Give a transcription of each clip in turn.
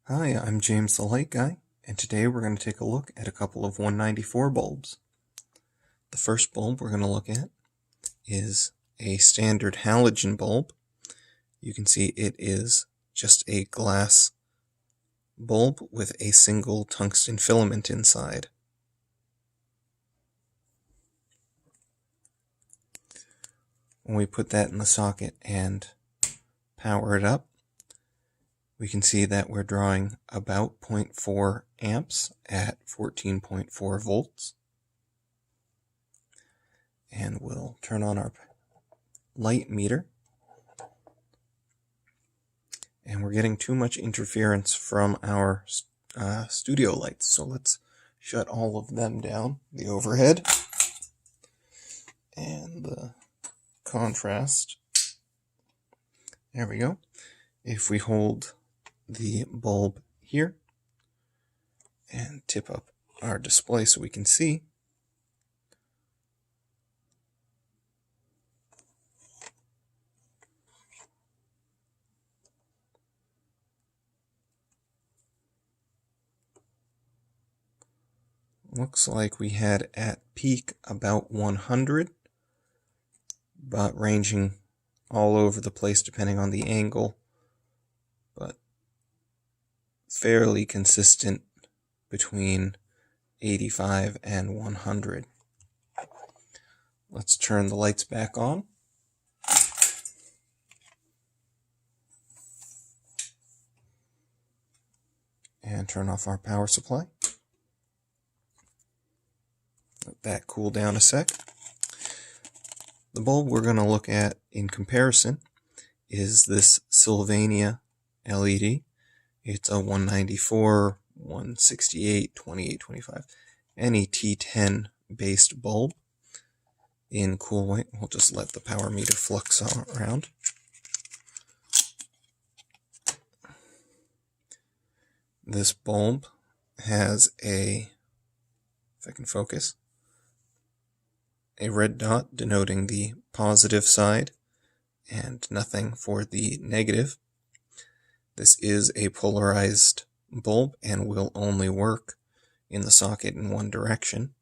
Hi, I'm James the Light Guy, and today we're going to take a look at a couple of 194 bulbs. The first bulb we're going to look at is a standard halogen bulb. You can see it is just a glass bulb with a single tungsten filament inside. When we put that in the socket and power it up, we can see that we're drawing about 0.4 amps at 14.4 volts. And we'll turn on our light meter. And we're getting too much interference from our studio lights, so let's shut all of them down. The overhead and the contrast. There we go. If we hold the bulb here and tip up our display so we can see, looks like we had at peak about 100, but ranging all over the place depending on the angle, but fairly consistent between 85 and 100. Let's turn the lights back on. And turn off our power supply. Let that cool down a sec. The bulb we're going to look at in comparison is this Sylvania LED. It's a 194, 168, 2825, any T10 based bulb in cool white. We'll just let the power meter flux around. This bulb has if I can focus, a red dot denoting the positive side and nothing for the negative. This is a polarized bulb and will only work in the socket in one direction.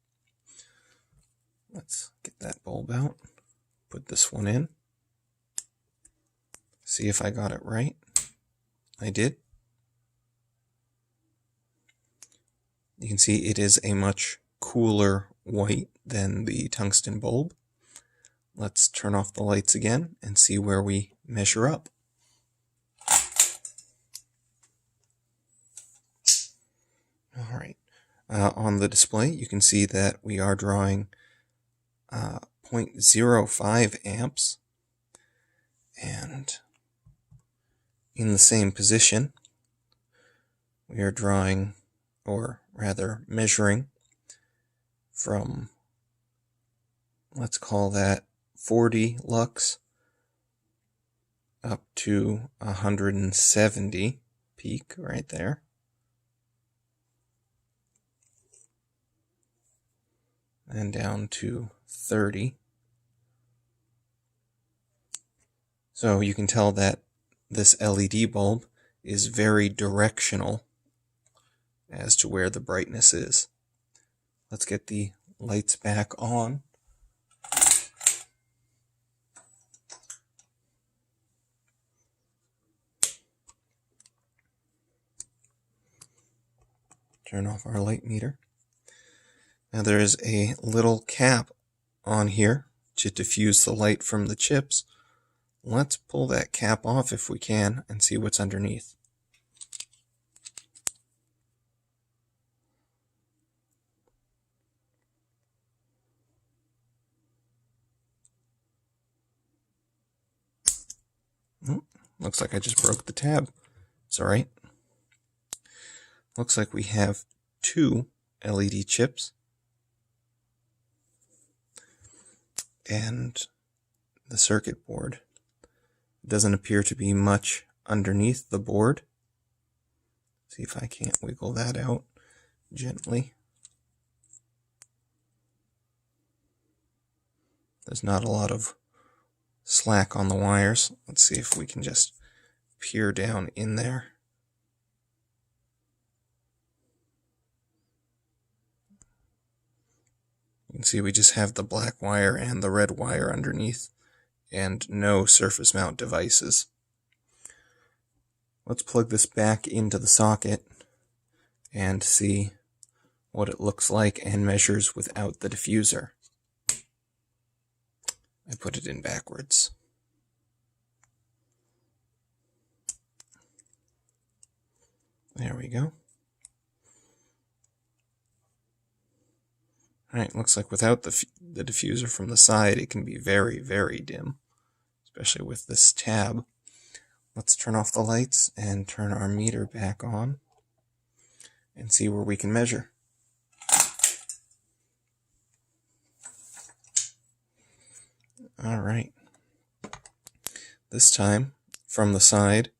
Let's get that bulb out, put this one in, see if I got it right. I did. You can see it is a much cooler white than the tungsten bulb. Let's turn off the lights again and see where we measure up. Alright, on the display you can see that we are drawing 0.05 amps, and in the same position we are drawing, or rather measuring, from, let's call that 40 lux up to 170 peak right there. And down to 30. So you can tell that this LED bulb is very directional as to where the brightness is. Let's get the lights back on. Turn off our light meter. Now there is a little cap on here to diffuse the light from the chips. Let's pull that cap off if we can and see what's underneath. Looks like I just broke the tab. It's alright. Looks like we have two LED chips. And the circuit board. Doesn't appear to be much underneath the board. See if I can't wiggle that out gently. There's not a lot of slack on the wires. Let's see if we can just peer down in there. can see we just have the black wire and the red wire underneath, and no surface mount devices. Let's plug this back into the socket and see what it looks like and measures without the diffuser. I put it in backwards. There we go. Alright, looks like without the diffuser from the side, it can be very, very dim, especially with this tab. Let's turn off the lights and turn our meter back on and see where we can measure. Alright, this time from the side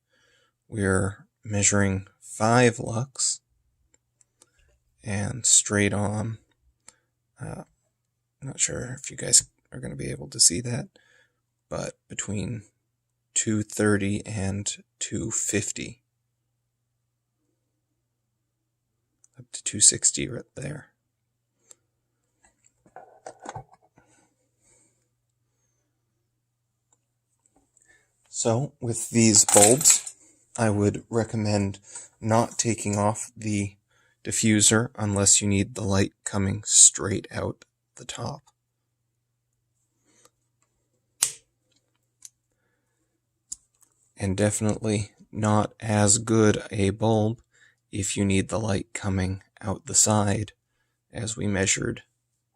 we're measuring 5 lux, and straight on, not sure if you guys are going to be able to see that, but between 230 and 250, up to 260 right there. So with these bulbs, I would recommend not taking off the diffuser unless you need the light coming straight out the top. And definitely not as good a bulb if you need the light coming out the side, as we measured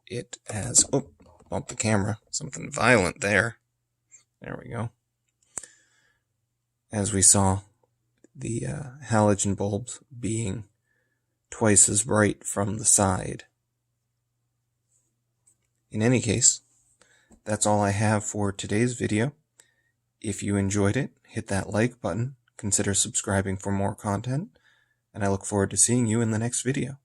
it as, oh, bumped the camera, something violent there. There we go. As we saw the halogen bulbs being twice as bright from the side. In any case, that's all I have for today's video. If you enjoyed it, hit that like button, consider subscribing for more content, and I look forward to seeing you in the next video.